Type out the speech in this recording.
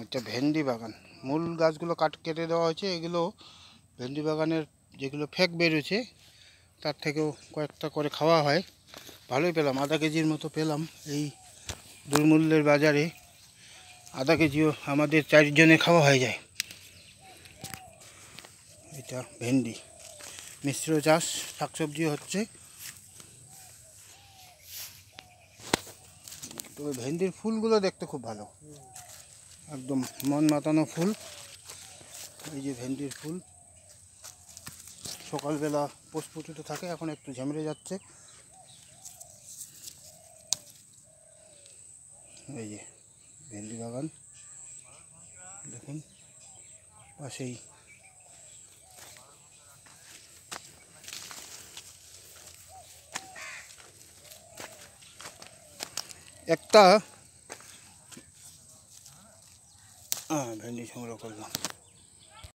এটা ভেন্ডি বাগান, মূল গাছগুলো কেটে দেওয়া হয়েছে। এগুলো ভেন্ডি বাগানের যেগুলো ফেক বেরোছে তার থেকেও কয়েকটা করে খাওয়া হয়। ভালোই পেলাম, আধা কেজির মতো পেলাম। এই দুর্মূল্যের বাজারে আধা কেজিও আমাদের 4 জনে খাওয়া হয়ে যায়। এটা ভেন্ডি মিশ্র চাষ, শাকসবজি হচ্ছে। তবে ভেন্ডির ফুলগুলো দেখতে খুব ভালো, একদম মন মাতানো ফুল। এই যে ভেন্ডির ফুল সকালবেলা প্রস্ফুটিত থাকে, এখন একটু ঝেমড়ে যাচ্ছে। এই যে ভেন্ডি বাগান দেখুন, পাশেই একটা ভেন্ডি সংগ্রহ করলাম।